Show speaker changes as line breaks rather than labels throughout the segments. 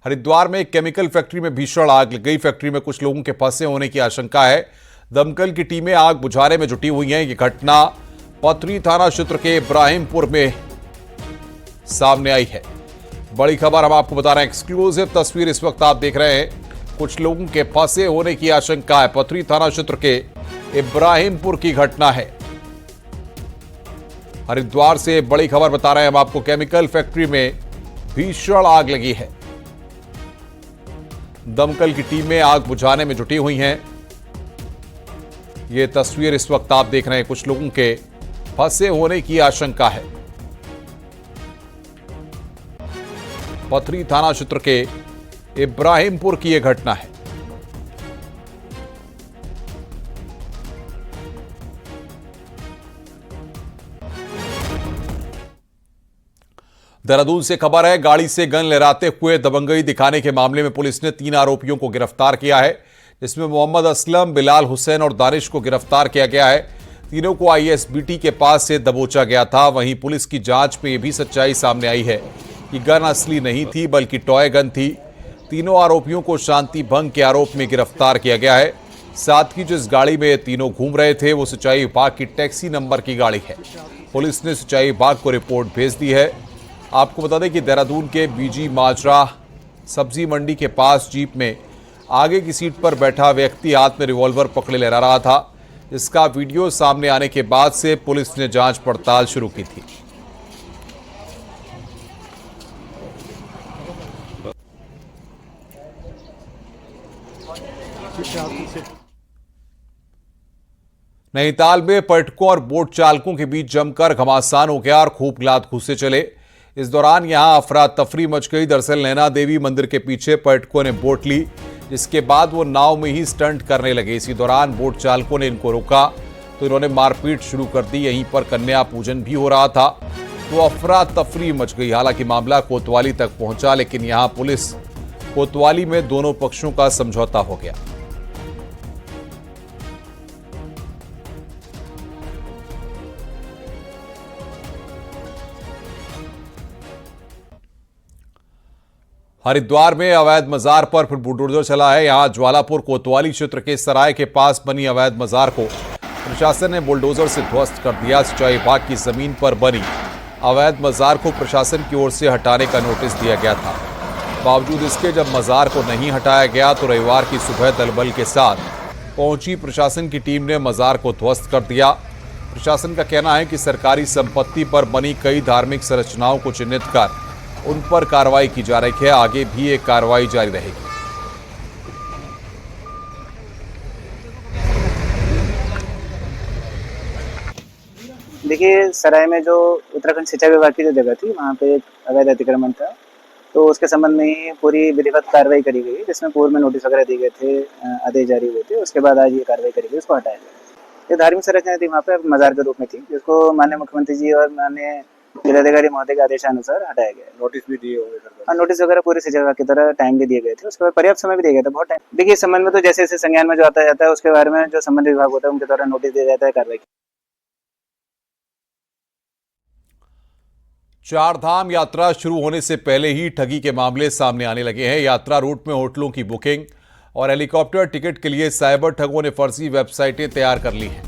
हरिद्वार में एक chemical factory में भीषण आग लग गई। फैक्ट्री में कुछ लोगों के फंसे होने की आशंका है। दमकल की टीमें आग बुझाने में जुटी हुई हैं। ये घटना पथरी थाना क्षेत्र के इब्राहिमपुर में सामने आई है। बड़ी खबर हम आपको बता रहे हैं, एक्सक्लूसिव तस्वीर इस वक्त आप देख रहे हैं। कुछ लोगों के फंसे होने की आशंका है। पथरी थाना क्षेत्र के इब्राहिमपुर की घटना है। हरिद्वार से बड़ी खबर बता रहे हैं हम आपको, केमिकल फैक्ट्री में भीषण आग लगी है। दमकल की टीमें आग बुझाने में जुटी हुई हैं। ये तस्वीर इस वक्त आप देख रहे हैं, कुछ लोगों के फंसे होने की आशंका है। पथरी थाना क्षेत्र के इब्राहिमपुर की यह घटना है। देहरादून से खबर है, गाड़ी से गन लहराते हुए दबंगई दिखाने के मामले में पुलिस ने 3 आरोपियों को गिरफ्तार किया है, जिसमें मोहम्मद असलम, बिलाल हुसैन और दानिश को गिरफ्तार किया गया है। तीनों को आईएसबीटी के पास से दबोचा गया था। वहीं पुलिस की जांच में यह भी सच्चाई सामने आई है कि गन असली नहीं थी बल्कि टॉय गन थी। तीनों आरोपियों को शांति भंग के आरोप में गिरफ्तार किया गया है। साथ ही जिस गाड़ी में तीनों घूम रहे थे वो सिंचाई विभाग की टैक्सी नंबर की गाड़ी है। पुलिस ने सिंचाई विभाग को रिपोर्ट भेज दी है। आपको बता दें कि देहरादून के बीजी माजरा सब्जी मंडी के पास जीप में आगे की सीट पर बैठा व्यक्ति हाथ में रिवॉल्वर पकड़े लहरा रहा था। इसका वीडियो सामने आने के बाद से पुलिस ने जांच पड़ताल शुरू की थी। नैनीताल में पर्यटकों और बोट चालकों के बीच जमकर घमासान हो गया और खूब लात घूसे चले। इस दौरान यहां अफरा तफरी मच गई। दरअसल नैना देवी मंदिर के पीछे पर्यटकों ने बोट ली, जिसके बाद वो नाव में ही स्टंट करने लगे। इसी दौरान बोट चालकों ने इनको रोका तो इन्होंने मारपीट शुरू कर दी। यहीं पर कन्या पूजन भी हो रहा था तो अफरा तफरी मच गई। हालांकि मामला कोतवाली तक पहुंचा, लेकिन यहां पुलिस कोतवाली में दोनों पक्षों का समझौता हो गया। हरिद्वार में अवैध मजार पर फिर बुलडोजर चला है। यहां ज्वालापुर कोतवाली क्षेत्र के सराय के पास बनी अवैध मजार को प्रशासन ने बुलडोजर से ध्वस्त कर दिया। सिंचाई विभाग की जमीन पर बनी अवैध मजार को प्रशासन की ओर से हटाने का नोटिस दिया गया था। बावजूद इसके जब मजार को नहीं हटाया गया तो रविवार की सुबह दलबल के साथ पहुंची प्रशासन की टीम ने मजार को ध्वस्त कर दिया। प्रशासन का कहना है कि सरकारी संपत्ति पर बनी कई धार्मिक संरचनाओं को चिन्हित कर उन पर कार्रवाई की जा रही है। आगे भी एक कार्रवाई जारी रहेगी।
देखिए, सराय में जो उत्तराखंड सिंचाई विभाग की जो जगह थी, वहाँ पे एक अवैध अतिक्रमण था, तो उसके संबंध में ही पूरी विधिवत कार्रवाई करी गई, जिसमें पूर्व में नोटिस वगैरह दिए गए थे, आदेश जारी हुए थे। उसके बाद आज ये कार्रवाई करी गई, उसको हटाया गया। ये धार्मिक संरचना थी, वहाँ पे मजार के रूप में थी, जिसको माननीय मुख्यमंत्री जी और माननीय जिलाधिकारी महोदय के आदेशानुसार हटाया गया। नोटिस भी दिए होंगे सर? हाँ, नोटिस वगैरह पूरी सिंचाई विभाग की तरह टाइम भी दिए गए थे। उसके बाद पर्याप्त समय भी दिया गया था, बहुत टाइम। देखिए, इस संबंध में तो जैसे जैसे संज्ञान में जो आता जाता है उसके बारे में जो संबंधित विभाग होता है उनके द्वारा नोटिस दिया जाता है, कार्रवाई।
चारधाम यात्रा शुरू होने से पहले ही ठगी के मामले सामने आने लगे हैं। यात्रा रूट में होटलों की बुकिंग और हेलीकॉप्टर टिकट के लिए साइबर ठगों ने फर्जी वेबसाइटें तैयार कर ली हैं,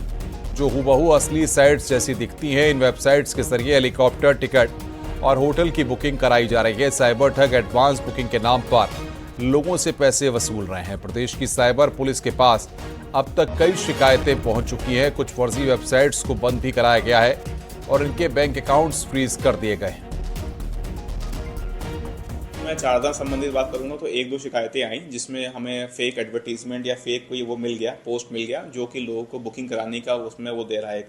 जो हुबहू असली साइट्स जैसी दिखती हैं। इन वेबसाइट्स के जरिए हेलीकॉप्टर टिकट और होटल की बुकिंग कराई जा रही है। साइबर ठग एडवांस बुकिंग के नाम पर लोगों से पैसे वसूल रहे हैं। प्रदेश की साइबर पुलिस के पास अब तक कई शिकायतें पहुंच चुकी हैं। कुछ फर्जी वेबसाइट्स को बंद भी कराया गया है और इनके बैंक अकाउंट्स फ्रीज कर दिए गए।
मैं चारधाम संबंधित बात करूंगा तो 1-2 शिकायतें आई, जिसमें हमें फेक एडवर्टीजमेंट या फेक कोई वो मिल गया, पोस्ट मिल गया, जो कि लोगों को बुकिंग कराने का उसमें वो दे रहा है,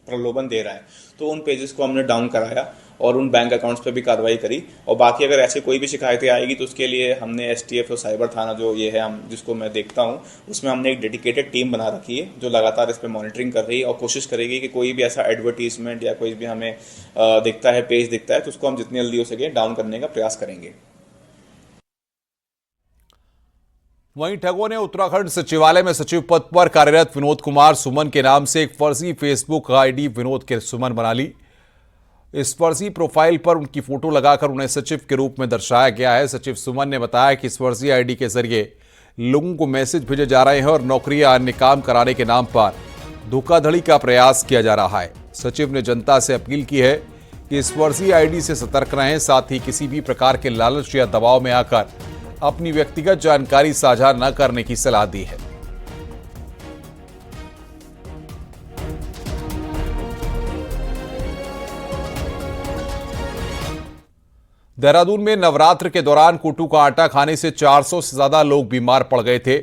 प्रलोभन दे रहा है। तो उन पेजेस को हमने डाउन कराया और उन बैंक अकाउंट्स पे भी कार्रवाई करी। और बाकी अगर ऐसे कोई भी शिकायतें आएगी तो उसके लिए हमने एसटीएफ और साइबर थाना जो ये है, हम जिसको मैं देखता हूँ, उसमें हमने एक डेडिकेटेड टीम बना रखी है जो लगातार इस पर मॉनिटरिंग कर रही है और कोशिश करेगी कि कोई भी ऐसा एडवर्टीजमेंट या कोई भी हमें दिखता है, पेज दिखता है, तो उसको हम जितनी जल्दी हो सके डाउन करने का प्रयास करेंगे।
वहीं ठगों ने उत्तराखंड सचिवालय में सचिव पद पर कार्यरत विनोद कुमार सुमन के नाम से एक फर्जी फेसबुक आईडी विनोद के सुमन बना ली। इस फर्जी प्रोफाइल पर उनकी फोटो लगाकर उन्हें सचिव के रूप में दर्शाया गया है। सचिव सुमन ने बताया कि इस फर्जी आईडी के जरिए लोगों को मैसेज भेजे जा रहे हैं और नौकरी या अन्य काम कराने के नाम पर धोखाधड़ी का प्रयास किया जा रहा है। सचिव ने जनता से अपील की है कि इस फर्जी आईडी से सतर्क रहें, साथ ही किसी भी प्रकार के लालच या दबाव में आकर अपनी व्यक्तिगत जानकारी साझा न करने की सलाह दी है। देहरादून में नवरात्र के दौरान कुट्टू का आटा खाने से 400 से ज्यादा लोग बीमार पड़ गए थे।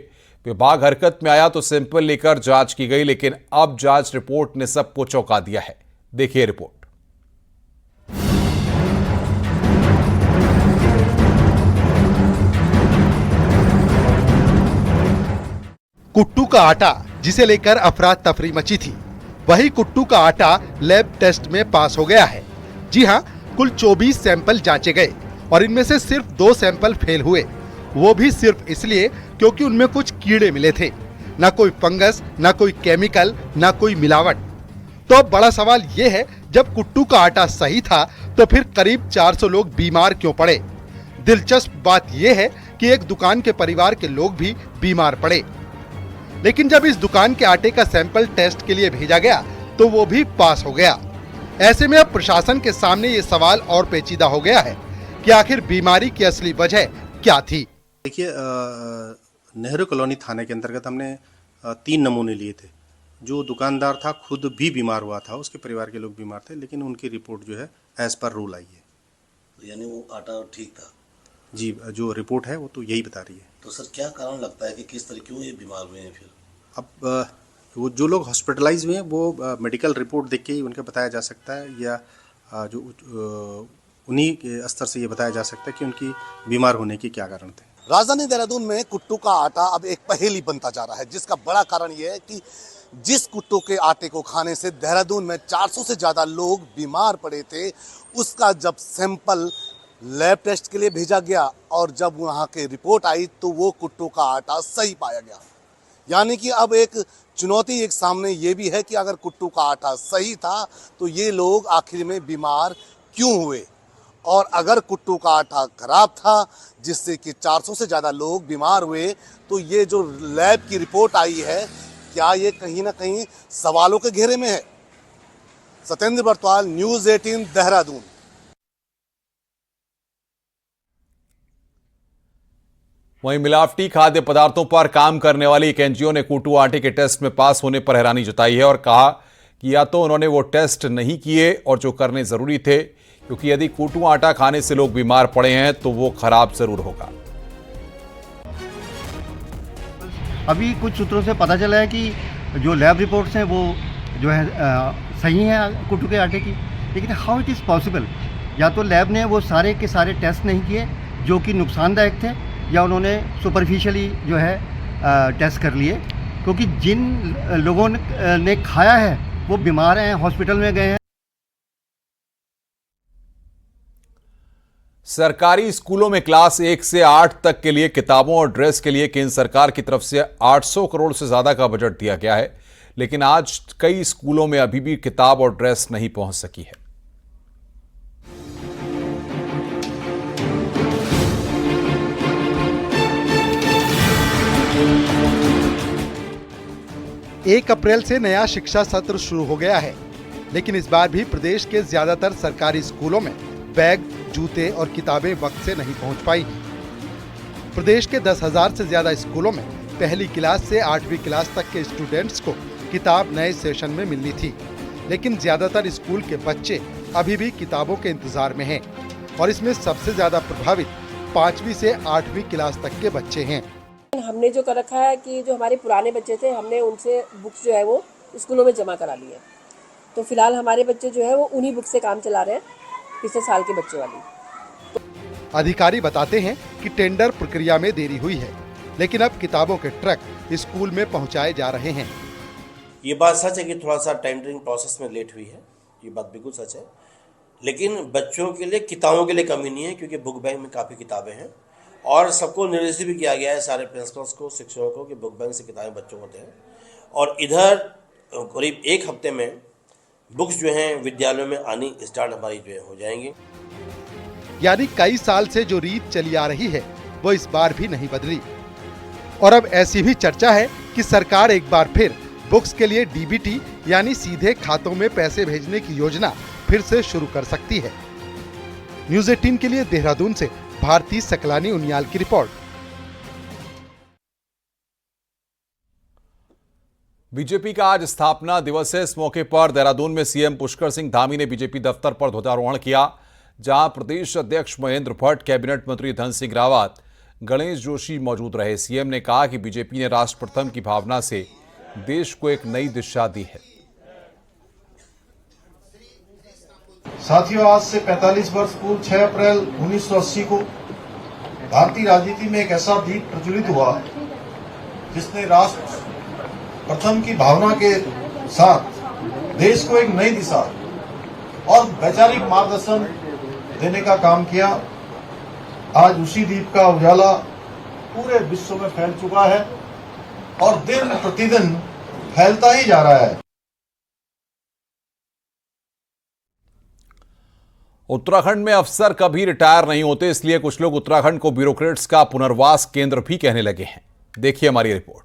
विभाग हरकत में आया तो सैंपल लेकर जांच की गई, लेकिन अब जांच रिपोर्ट ने सबको चौंका दिया है। देखिए रिपोर्ट।
कुट्टू का आटा जिसे लेकर अफरा तफरी मची थी, वही कुट्टू का आटा लैब टेस्ट में पास हो गया है। जी हां, कुल 24 सैंपल जांचे गए और इनमें से सिर्फ 2 सैंपल फेल हुए, वो भी सिर्फ इसलिए क्योंकि उनमें कुछ कीड़े मिले थे। ना कोई फंगस, ना कोई केमिकल, ना कोई मिलावट। तो अब बड़ा सवाल ये है, जब कुट्टू का आटा सही था तो फिर करीब 400 लोग बीमार क्यों पड़े? दिलचस्प बात यह है कि एक दुकान के परिवार के लोग भी बीमार पड़े, लेकिन जब इस दुकान के आटे का सैंपल टेस्ट के लिए भेजा गया तो वो भी पास हो गया। ऐसे में अब प्रशासन के सामने ये सवाल और पेचीदा हो गया है कि आखिर बीमारी की असली वजह क्या थी।
देखिए, नेहरू कॉलोनी थाने के अंतर्गत हमने 3 नमूने लिए थे। जो दुकानदार था खुद भी बीमार हुआ था, उसके परिवार के लोग बीमार थे, लेकिन उनकी रिपोर्ट जो है एज पर रूल आई है।
यानी वो आटा ठीक था?
जी, जो रिपोर्ट है वो तो यही बता रही है।
तो सर क्या कारण लगता है कि किस तरह क्यों ये बीमार हुए हैं फिर?
अब वो जो लोग हॉस्पिटलाइज हुए हैं वो मेडिकल रिपोर्ट देख के ही उनका बताया जा सकता है, या जो उन्हीं के स्तर से ये बताया जा सकता है कि उनकी बीमार होने के क्या कारण थे।
राजधानी देहरादून में कुट्टू का आटा अब एक पहेली बनता जा रहा है, जिसका बड़ा कारण यह है कि जिस कुट्टू के आटे को खाने से देहरादून में 400 से ज्यादा लोग बीमार पड़े थे, उसका जब सैंपल लैब टेस्ट के लिए भेजा गया और जब वहां के रिपोर्ट आई तो वो कुट्टू का आटा सही पाया गया। यानी कि अब एक चुनौती एक सामने ये भी है कि अगर कुट्टू का आटा सही था तो ये लोग आखिर में बीमार क्यों हुए, और अगर कुट्टू का आटा खराब था जिससे कि 400 से ज़्यादा लोग बीमार हुए, तो ये जो लैब की रिपोर्ट आई है, क्या ये कहीं ना कहीं सवालों के घेरे में है? सत्येंद्र बरतवाल, न्यूज़ 18 देहरादून।
वहीं मिलावटी खाद्य पदार्थों पर काम करने वाली एक एनजीओ ने कुट्टू आटे के टेस्ट में पास होने पर हैरानी जताई है और कहा कि या तो उन्होंने वो टेस्ट नहीं किए और जो करने जरूरी थे, क्योंकि यदि कुट्टू आटा खाने से लोग बीमार पड़े हैं तो वो खराब जरूर होगा।
अभी कुछ सूत्रों से पता चला है कि जो लैब रिपोर्ट्स हैं वो जो है सही हैं कुट्टू के आटे की, लेकिन हाउ इट इज़ पॉसिबल? या तो लैब ने वो सारे के सारे टेस्ट नहीं किए जो कि नुकसानदायक थे, या उन्होंने सुपरफिशियली जो है टेस्ट कर लिए, क्योंकि जिन लोगों ने खाया है वो बीमार हैं, हॉस्पिटल में गए हैं।
सरकारी स्कूलों में क्लास 1 से 8 तक के लिए किताबों और ड्रेस के लिए केंद्र सरकार की तरफ से 800 करोड़ से ज्यादा का बजट दिया गया है, लेकिन आज कई स्कूलों में अभी भी किताब और ड्रेस नहीं पहुंच सकी है।
एक अप्रैल से नया शिक्षा सत्र शुरू हो गया है, लेकिन इस बार भी प्रदेश के ज्यादातर सरकारी स्कूलों में बैग, जूते और किताबें वक्त से नहीं पहुंच पाई। प्रदेश के 10,000 से ज्यादा स्कूलों में पहली क्लास से 8वीं क्लास तक के स्टूडेंट्स को किताब नए सेशन में मिलनी थी, लेकिन ज्यादातर स्कूल के बच्चे अभी भी किताबों के इंतजार में हैं और इसमें सबसे ज्यादा प्रभावित 5वीं से 8वीं क्लास तक के बच्चे हैं।
हमने जो कर रखा है कि जो हमारे पुराने बच्चे थे, हमने उनसे बुक्स जो है वो स्कूलों में जमा करा ली है, तो फिलहाल हमारे बच्चे जो है वो उन्हीं बुक से काम चला रहे हैं, पिछले साल के बच्चों वाली।
अधिकारी बताते हैं कि टेंडर प्रक्रिया में देरी हुई है, लेकिन अब किताबों के ट्रक स्कूल में पहुंचाए जा रहे हैं।
ये बात सच है कि थोड़ा सा टेंडरिंग प्रोसेस में लेट हुई है, ये बात बिल्कुल सच है, लेकिन बच्चों के लिए किताबों के लिए कमी नहीं है, क्योंकि बुक बैंक में काफ़ी किताबें हैं और सबको निर्देशित भी किया गया है, सारे प्रिंसिपल्स को, शिक्षकों को, कि बुक बैंक से किताबें बच्चों को दें। और इधर करीब एक हफ्ते में
बुक्स जो हैं विद्यालयों में आनी स्टार्ट हमारी जो है हो जाएंगी।
यानी कई साल से जो रीत चली आ रही है वो इस बार भी नहीं बदली। और अब ऐसी भी चर्चा है कि सरकार एक बार फिर बुक्स के लिए डीबीटी यानी सीधे खातों में पैसे भेजने की योजना फिर से शुरू कर सकती है। न्यूज़ 18 के लिए देहरादून से भारती सकलानी उनियाल की रिपोर्ट।
बीजेपी का आज स्थापना दिवस है। इस मौके पर देहरादून में सीएम पुष्कर सिंह धामी ने बीजेपी दफ्तर पर ध्वजारोहण किया, जहां प्रदेश अध्यक्ष महेंद्र भट्ट, कैबिनेट मंत्री धन सिंह रावत, गणेश जोशी मौजूद रहे। सीएम ने कहा कि बीजेपी ने राष्ट्र प्रथम की भावना से देश को एक नई दिशा दी है।
साथियों, आज से 45 वर्ष पूर्व 6 अप्रैल 1980 को भारतीय राजनीति में एक ऐसा दीप प्रज्वलित हुआ जिसने राष्ट्र प्रथम की भावना के साथ देश को एक नई दिशा और वैचारिक मार्गदर्शन देने का काम किया। आज उसी दीप का उजाला पूरे विश्व में फैल चुका है और दिन प्रतिदिन फैलता ही जा रहा है।
उत्तराखंड में अफसर कभी रिटायर नहीं होते, इसलिए कुछ लोग उत्तराखंड को ब्यूरोक्रेट्स का पुनर्वास केंद्र भी कहने लगे हैं। देखिए हमारी रिपोर्ट।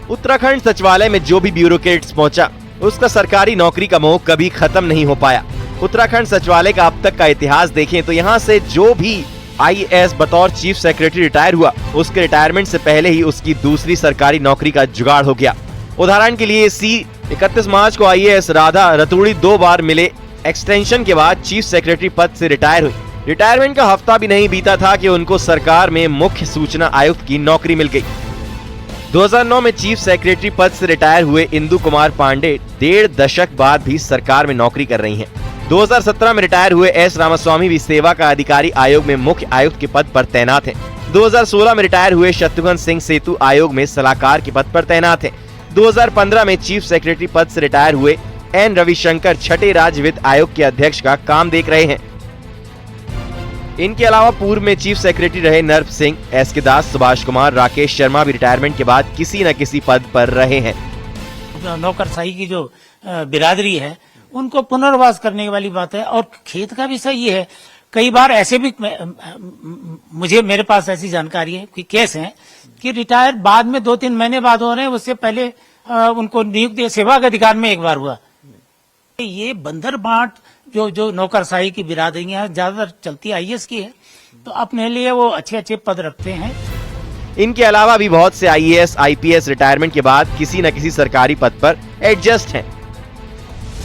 उत्तराखंड सचिवालय में जो भी ब्यूरोक्रेट्स पहुंचा, उसका सरकारी नौकरी का मोह कभी खत्म नहीं हो पाया। उत्तराखंड सचिवालय का अब तक का इतिहास देखें तो यहाँ से जो भी आईएएस बतौर चीफ सेक्रेटरी रिटायर हुआ, उसके रिटायरमेंट से पहले ही उसकी दूसरी सरकारी नौकरी का जुगाड़ हो गया। उदाहरण के लिए 31 मार्च को आईएएस राधा रतूड़ी 2 बार मिले एक्सटेंशन के बाद चीफ सेक्रेटरी पद से रिटायर हुई। रिटायरमेंट का हफ्ता भी नहीं बीता था कि उनको सरकार में मुख्य सूचना आयुक्त की नौकरी मिल गई। 2009 में चीफ सेक्रेटरी पद से रिटायर हुए इंदु कुमार पांडे 1.5 दशक बाद भी सरकार में नौकरी कर रही हैं। 2017 में रिटायर हुए एस रामास्वामी भी सेवा का अधिकारी आयोग में मुख्य आयुक्त के पद पर तैनात हैं। 2016 में रिटायर हुए शत्रुघ्न सिंह सेतु आयोग में सलाहकार के पद पर तैनात हैं। 2015 में चीफ सेक्रेटरी पद से रिटायर हुए एन रविशंकर छठे राज्य वित्त आयोग के अध्यक्ष का काम देख रहे हैं। इनके अलावा पूर्व में चीफ सेक्रेटरी रहे नर्प सिंह, एस के दास, सुभाष कुमार, राकेश शर्मा भी रिटायरमेंट के बाद किसी न किसी पद पर रहे हैं।
नौकरशाही की जो बिरादरी है उनको पुनर्वास करने वाली बात है। और खेत का भी सही है। कई बार ऐसे भी मेरे पास ऐसी जानकारी है कि केस है कि रिटायर बाद में 2-3 महीने बाद हो रहे हैं, उससे पहले उनको नियुक्ति सेवा के अधिकार में एक बार हुआ। ये बंदर बांट जो नौकरशाही की बिरादरियां ज्यादातर चलती आईएएस की है, तो अपने लिए वो अच्छे पद रखते हैं।
इनके अलावा भी बहुत से आईएएस आईपीएस रिटायरमेंट के बाद किसी न किसी सरकारी पद पर एडजस्ट हैं।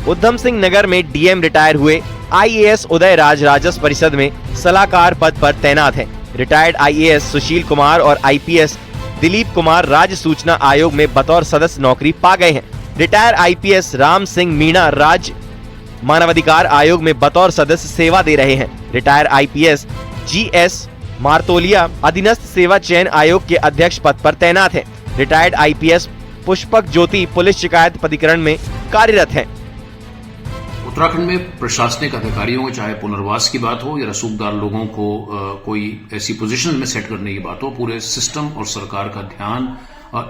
उधम सिंह नगर में डीएम रिटायर हुए, आईएएस उदय राज राजस्व परिषद में सलाहकार पद पर तैनात हैं। रिटायर्ड आईएएस सुशील कुमार और आईपीएस दिलीप कुमार राज्य सूचना आयोग में बतौर सदस्य नौकरी पा गए हैं। रिटायर आईपीएस राम सिंह मीणा राज्य मानवाधिकार आयोग में बतौर सदस्य सेवा दे रहे हैं। रिटायर आईपीएस जीएस मारतोलिया अधीनस्थ सेवा चयन आयोग के अध्यक्ष पद पर तैनात हैं। रिटायर्ड आईपीएस पुष्पक ज्योति पुलिस शिकायत प्राधिकरण में कार्यरत हैं।
उत्तराखंड में प्रशासनिक अधिकारियों को चाहे पुनर्वास की बात हो या रसूखदार लोगों को कोई ऐसी पोजीशन में सेट करने की बात हो, पूरे सिस्टम और सरकार का ध्यान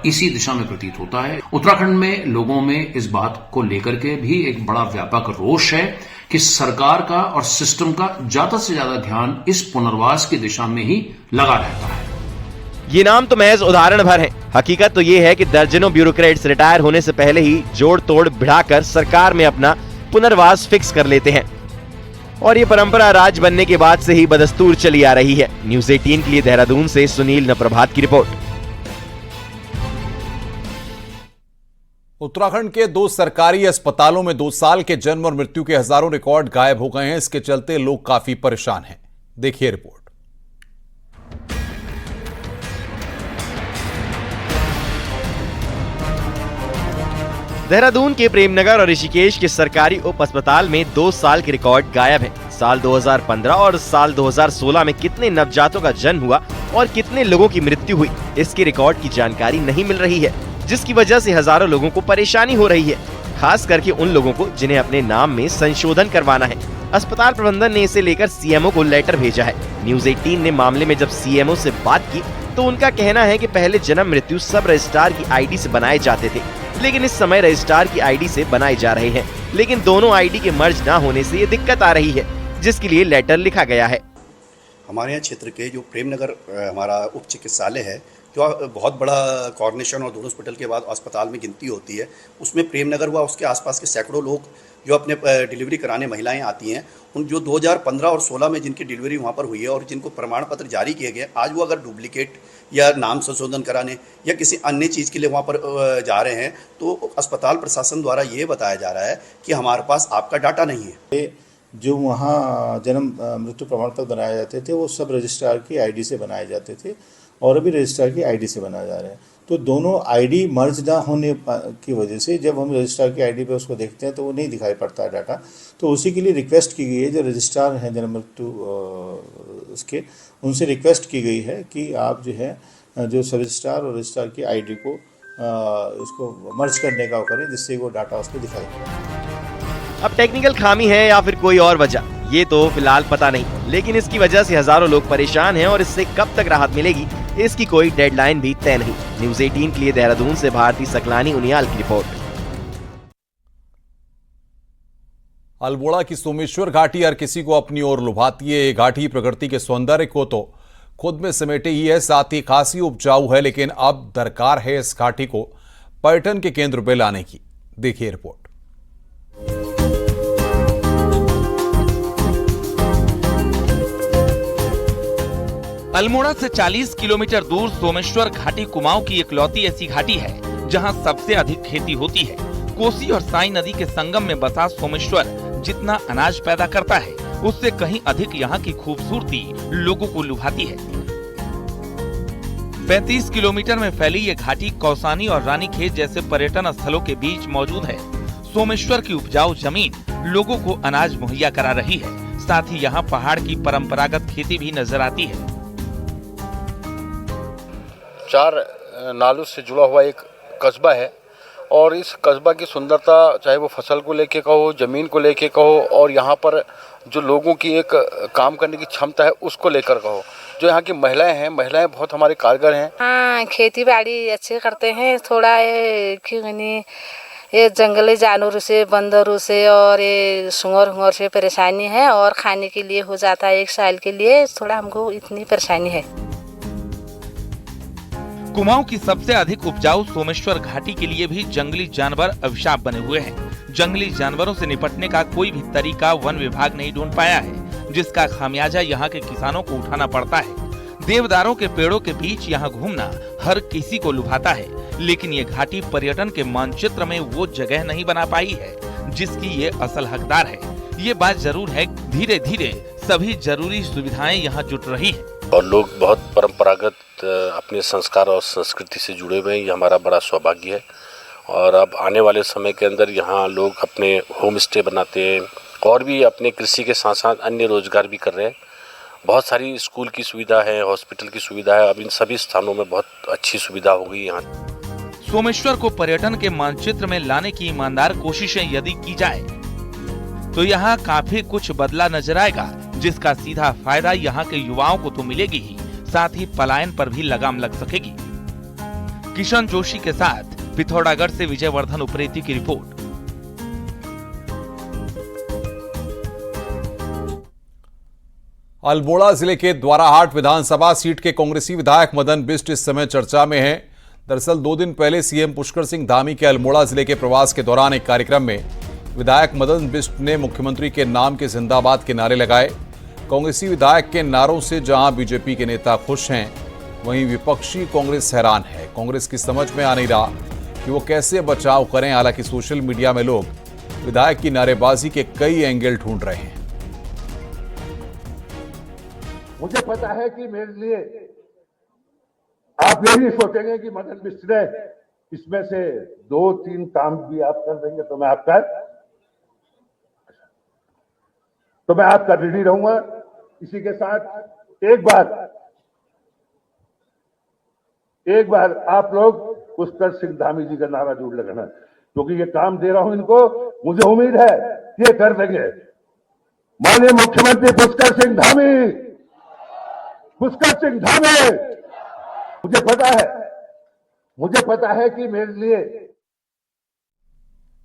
इसी दिशा में प्रतीत होता है। उत्तराखंड में लोगों में इस बात को लेकर के भी एक बड़ा व्यापक रोष है कि सरकार का और सिस्टम का ज्यादा से ज्यादा ध्यान इस पुनर्वास की दिशा में ही लगा रहता है।
ये नाम तो महज उदाहरण भर है। हकीकत तो ये है कि दर्जनों ब्यूरोक्रेट्स रिटायर होने से पहले ही जोड़ तोड़ बढ़ाकर सरकार में अपना पुनर्वास फिक्स कर लेते हैं और ये परंपरा राज बनने के बाद से ही बदस्तूर चली आ रही है। न्यूज़ 18 के लिए देहरादून से सुनील नप्रभात की रिपोर्ट।
उत्तराखंड के 2 सरकारी अस्पतालों में 2 साल के जन्म और मृत्यु के हजारों रिकॉर्ड गायब हो गए हैं। इसके चलते लोग काफी परेशान हैं। देखिए रिपोर्ट।
देहरादून के प्रेमनगर और ऋषिकेश के सरकारी उप अस्पताल में 2 साल के रिकॉर्ड गायब हैं। साल 2015 और साल 2016 में कितने नवजातों का जन्म हुआ और कितने लोगों की मृत्यु हुई, इसके रिकॉर्ड की जानकारी नहीं मिल रही है, जिसकी वजह से हजारों लोगों को परेशानी हो रही है, खास करके उन लोगों को जिन्हें अपने नाम में संशोधन करवाना है। अस्पताल प्रबंधन ने इसे लेकर सीएमओ को लेटर भेजा है। न्यूज 18 ने मामले में जब सीएमओ से बात की तो उनका कहना है कि पहले जन्म मृत्यु सब रजिस्ट्रार की आईडी से बनाए जाते थे, लेकिन इस समय रजिस्ट्रार की आईडी से बनाए जा रहे हैं, लेकिन दोनों आईडी के मर्ज ना होने से ये दिक्कत आ रही है, जिसके लिए लेटर लिखा गया है।
हमारे यहाँ क्षेत्र के जो प्रेमनगर हमारा उप चिकित्सालय है, जो बहुत बड़ा कॉर्पोरेशन और दोनों हॉस्पिटल के बाद अस्पताल में गिनती होती है, उसमें प्रेमनगर हुआ, उसके आसपास के सैकड़ों लोग जो अपने डिलीवरी कराने महिलाएं आती हैं, उन जो 2015 और 16 में जिनकी डिलीवरी वहाँ पर हुई है और जिनको प्रमाण पत्र जारी किए गए, आज वो अगर डुप्लीकेट या नाम संशोधन कराने या किसी अन्य चीज़ के लिए वहाँ पर जा रहे हैं, तो अस्पताल प्रशासन द्वारा ये बताया जा रहा है कि हमारे पास आपका डाटा नहीं है।
जो वहाँ जन्म मृत्यु प्रमाण पत्र बनाए जाते थे वो सब रजिस्ट्रार की आईडी से बनाए जाते थे और अभी रजिस्ट्रार की आईडी से बनाए जा रहे हैं। तो दोनों आईडी मर्ज ना होने की वजह से जब हम रजिस्ट्रार की आईडी पे उसको देखते हैं तो वो नहीं दिखाई पड़ता है डाटा। तो उसी के लिए रिक्वेस्ट की गई है, जो रजिस्ट्रार हैं जन्म मृत्यु उसके, उनसे रिक्वेस्ट की गई है कि आप जो है जो सब रजिस्ट्रार और रजिस्ट्रार की आईडी को उसको मर्ज करने का करें, जिससे वो डाटा उसको दिखाई।
अब टेक्निकल खामी है या फिर कोई और वजह, ये तो फिलहाल पता नहीं, लेकिन इसकी वजह से हजारों लोग परेशान हैं और इससे कब तक राहत मिलेगी इसकी कोई डेडलाइन भी तय नहीं। न्यूज 18 के लिए देहरादून से भारती सकलानी उनियाल की रिपोर्ट।
अल्मोड़ा की सोमेश्वर घाटी हर किसी को अपनी ओर लुभाती है। ये घाटी प्रकृति के सौंदर्य को तो खुद में समेटे ही है, साथ ही खासी उपजाऊ है, लेकिन अब दरकार है इस घाटी को पर्यटन के केंद्र में लाने की। देखिए रिपोर्ट।
अल्मोड़ा से 40 किलोमीटर दूर सोमेश्वर घाटी कुमाऊं की इकलौती ऐसी घाटी है जहां सबसे अधिक खेती होती है। कोसी और साई नदी के संगम में बसा सोमेश्वर जितना अनाज पैदा करता है, उससे कहीं अधिक यहाँ की खूबसूरती लोगों को लुभाती है। 35 किलोमीटर में फैली ये घाटी कौसानी और रानीखेत जैसे पर्यटन स्थलों के बीच मौजूद है। सोमेश्वर की उपजाऊ जमीन लोगों को अनाज मुहैया करा रही है, साथ ही यहाँ पहाड़ की परंपरागत खेती भी नजर आती है।
4 नालों से जुड़ा हुआ एक कस्बा है और इस कस्बा की सुंदरता, चाहे वो फसल को लेके कहो, ज़मीन को लेके कहो, और यहाँ पर जो लोगों की एक काम करने की क्षमता है उसको लेकर कहो। जो यहाँ की महिलाएं हैं, महिलाएं बहुत हमारे कारगर हैं।
हाँ, खेती बाड़ी अच्छे करते हैं। थोड़ा ये जंगली जानवरों से, बंदरों से और ये सुंगर से परेशानी है, और खाने के लिए हो जाता है 1 साल के लिए, थोड़ा हमको इतनी परेशानी है।
कुमाऊं की सबसे अधिक उपजाऊ सोमेश्वर घाटी के लिए भी जंगली जानवर अभिशाप बने हुए हैं। जंगली जानवरों से निपटने का कोई भी तरीका वन विभाग नहीं ढूंढ पाया है, जिसका खामियाजा यहाँ के किसानों को उठाना पड़ता है। देवदारों के पेड़ों के बीच यहाँ घूमना हर किसी को लुभाता है, लेकिन ये घाटी पर्यटन के मानचित्र में वो जगह नहीं बना पाई है जिसकी ये असल हकदार है। ये बात जरूर है, धीरे धीरे सभी जरूरी सुविधाएं यहाँ जुट रही हैं।
और लोग बहुत परंपरागत अपने संस्कार और संस्कृति से जुड़े हुए हैं, ये हमारा बड़ा सौभाग्य है। और अब आने वाले समय के अंदर यहाँ लोग अपने होम स्टे बनाते हैं और भी अपने कृषि के साथ साथ अन्य रोजगार भी कर रहे हैं। बहुत सारी स्कूल की सुविधा है, हॉस्पिटल की सुविधा है, अब इन सभी स्थानों में बहुत अच्छी सुविधा हो गई यहाँ।
सोमेश्वर को पर्यटन के मानचित्र में लाने की ईमानदार कोशिशें यदि की जाए तो यहाँ काफी कुछ बदला नजर आएगा, जिसका सीधा फायदा यहाँ के युवाओं को तो मिलेगी ही, साथ ही पलायन पर भी लगाम लग सकेगी। किशन जोशी के साथ पिथौरागढ़ से विजयवर्धन उप्रेती की रिपोर्ट।
अल्मोड़ा जिले के द्वाराहाट विधानसभा सीट के कांग्रेसी विधायक मदन बिष्ट इस समय चर्चा में हैं। दरअसल 2 दिन पहले सीएम पुष्कर सिंह धामी के अल्मोड़ा जिले के प्रवास के दौरान एक कार्यक्रम में विधायक मदन बिष्ट ने मुख्यमंत्री के नाम के जिंदाबाद के नारे लगाए। कांग्रेसी विधायक के नारों से जहां बीजेपी के नेता खुश हैं, वहीं विपक्षी कांग्रेस हैरान है। कांग्रेस की समझ में आ नहीं रहा कि वो कैसे बचाव करें। हालांकि सोशल मीडिया में लोग विधायक की नारेबाजी के कई एंगल ढूंढ रहे हैं।
मुझे पता है कि मेरे लिए आप ये नहीं सोचेंगे कि मदन बिष्ट ने इसमें से 2-3 काम भी आप कर देंगे तो मैं आपका ऋणी रहूंगा। इसी के साथ एक बार आप लोग पुष्कर सिंह धामी जी का नारा जरूर लगाना, क्योंकि ये काम दे रहा हूं इनको, मुझे उम्मीद है ये कर देंगे। माननीय मुख्यमंत्री पुष्कर सिंह धामी, मुझे पता है कि मेरे लिए।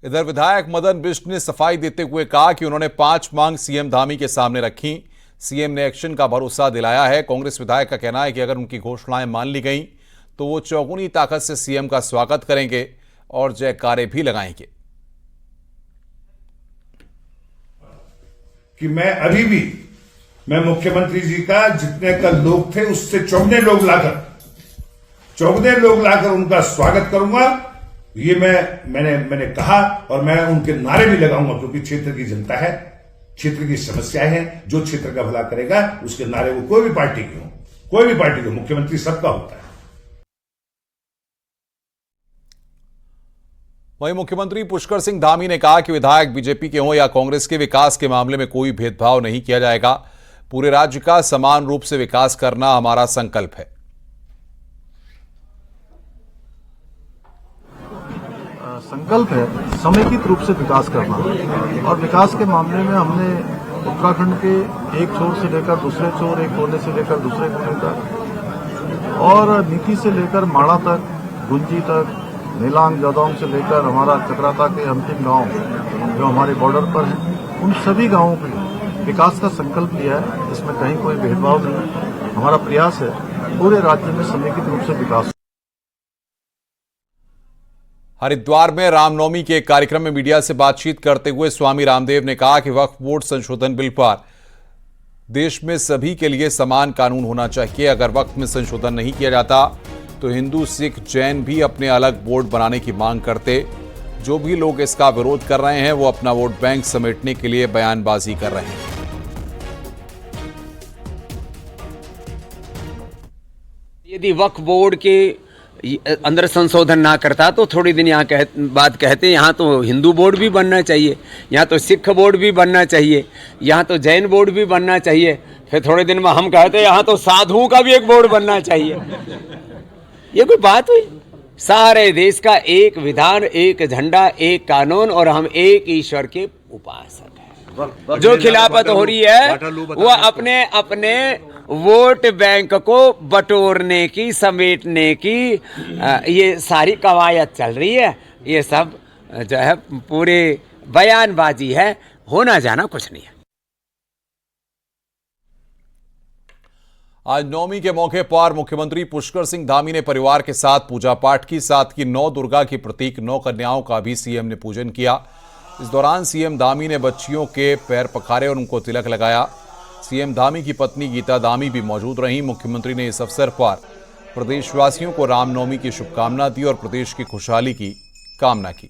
इधर विधायक मदन बिष्ट ने सफाई देते हुए कहा कि उन्होंने 5 मांग सीएम धामी के सामने रखी। सीएम ने एक्शन का भरोसा दिलाया है। कांग्रेस विधायक का कहना है कि अगर उनकी घोषणाएं मान ली गईं तो वो चौगुनी ताकत से सीएम का स्वागत करेंगे और जयकारे भी लगाएंगे।
कि मैं मुख्यमंत्री जी का जितने कल लोग थे उससे चौगुने लोग लाकर उनका स्वागत करूंगा। ये मैंने कहा और मैं उनके नारे भी लगाऊंगा, क्योंकि क्षेत्र की जनता है, क्षेत्र की समस्याएं हैं। जो क्षेत्र का भला करेगा उसके नारे वो कोई भी पार्टी की हो, मुख्यमंत्री सबका होता है।
वहीं मुख्यमंत्री पुष्कर सिंह धामी ने कहा कि विधायक बीजेपी के हों या कांग्रेस के, विकास के मामले में कोई भेदभाव नहीं किया जाएगा। पूरे राज्य का समान रूप से विकास करना हमारा संकल्प है।
संकल्प है समेकित रूप से विकास करना, और विकास के मामले में हमने उत्तराखंड के एक छोर से लेकर दूसरे छोर, एक कोने से लेकर दूसरे कोने तक, और नीति से लेकर माणा तक, गुंजी तक, नीलांग जदौंग से लेकर हमारा चक्राता के अंतिम गांव जो हमारे बॉर्डर पर हैं, उन सभी गांवों के विकास का संकल्प लिया है। इसमें कहीं कोई भेदभाव नहीं है। हमारा प्रयास है पूरे राज्य में समेकित रूप से विकास।
हरिद्वार में रामनवमी के कार्यक्रम में मीडिया से बातचीत करते हुए स्वामी रामदेव ने कहा कि वक्फ बोर्ड संशोधन बिल पर देश में सभी के लिए समान कानून होना चाहिए। अगर वक्फ में संशोधन नहीं किया जाता तो हिंदू, सिख, जैन भी अपने अलग बोर्ड बनाने की मांग करते। जो भी लोग इसका विरोध कर रहे हैं वो अपना वोट बैंक समेटने के लिए बयानबाजी कर रहे हैं।
यदि वक्फ बोर्ड के अंदर संशोधन ना करता तो थोड़ी दिन यहाँ बाद कहते यहाँ तो हिंदू बोर्ड भी बनना चाहिए, यहाँ तो सिख बोर्ड भी बनना चाहिए, यहाँ तो जैन बोर्ड भी बनना चाहिए। फिर थोड़े दिन में हम कहते यहाँ तो साधुओं का भी एक बोर्ड बनना चाहिए। ये कोई बात हुई? सारे देश का एक विधान, एक झंडा, एक कानून, और हम एक ईश्वर के उपासक हैं। जो खिलाफत हो रही है वो अपने अपने वोट बैंक को बटोरने की, समेटने की ये सारी कवायद चल रही है। ये सब जो है पूरे बयानबाजी है, होना जाना कुछ नहीं है।
आज नवमी के मौके पर मुख्यमंत्री पुष्कर सिंह धामी ने परिवार के साथ पूजा पाठ की। साथ ही 9 दुर्गा की प्रतीक 9 कन्याओं का भी सीएम ने पूजन किया। इस दौरान सीएम धामी ने बच्चियों के पैर पखारे और उनको तिलक लगाया। सीएम धामी की पत्नी गीता धामी भी मौजूद रहीं। मुख्यमंत्री ने इस अवसर पर प्रदेशवासियों को रामनवमी की शुभकामना दी और प्रदेश की खुशहाली की कामना की।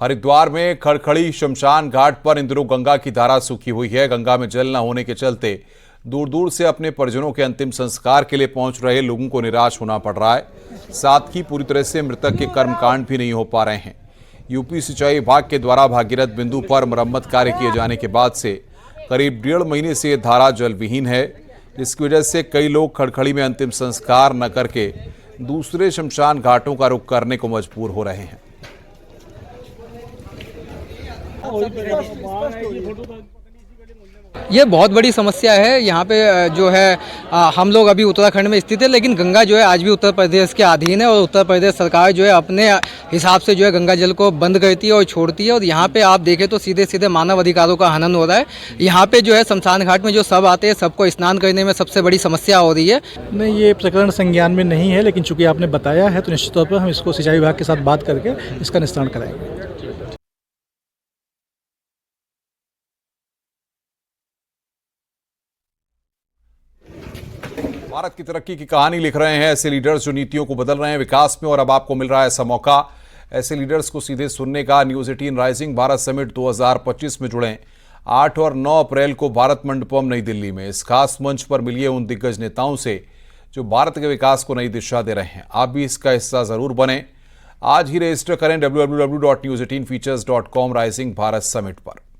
हरिद्वार में खड़खड़ी शमशान घाट पर इन दिनों गंगा की धारा सूखी हुई है। गंगा में जल न होने के चलते दूर दूर से अपने परिजनों के अंतिम संस्कार के लिए पहुंच रहे लोगों को निराश होना पड़ रहा है। साथ ही पूरी तरह से मृतक के कर्मकांड भी नहीं हो पा रहे हैं। यूपी सिंचाई विभाग के द्वारा भागीरथ बिंदु पर मरम्मत कार्य किए जाने के बाद से करीब 1.5 महीने से धारा जलविहीन है, जिसकी वजह से कई लोग खड़खड़ी में अंतिम संस्कार न करके दूसरे शमशान घाटों का रुख करने को मजबूर हो रहे हैं।
ये बहुत बड़ी समस्या है। यहाँ पे जो है हम लोग अभी उत्तराखंड में स्थित है, लेकिन गंगा जो है आज भी उत्तर प्रदेश के अधीन है, और उत्तर प्रदेश सरकार जो है अपने हिसाब से जो है गंगा जल को बंद करती है और छोड़ती है। और यहाँ पे आप देखें तो सीधे सीधे मानव अधिकारों का हनन हो रहा है। यहाँ पे जो है शमशान घाट में जो सब आते हैं सबको स्नान करने में सबसे बड़ी समस्या हो रही है।
नहीं, ये प्रकरण संज्ञान में नहीं है, लेकिन चूंकि आपने बताया है तो निश्चित तौर पर हम इसको सिंचाई विभाग के साथ बात करके इसका निस्तारण कराएंगे।
भारत की तरक्की की कहानी लिख रहे हैं ऐसे लीडर्स जो नीतियों को बदल रहे हैं विकास में, और अब आपको मिल रहा है ऐसा मौका। ऐसे लीडर्स को सीधे सुनने का। न्यूज़ 18 राइजिंग भारत समिट 2025 में जुड़ें। 8 और 9 अप्रैल को भारत मंडपम नई दिल्ली में इस खास मंच पर मिलिए उन दिग्गज नेताओं से जो भारत के विकास को नई दिशा दे रहे हैं। आप भी इसका हिस्सा जरूर बने। आज ही रजिस्टर करें www.news18features.com राइजिंग भारत समिट पर।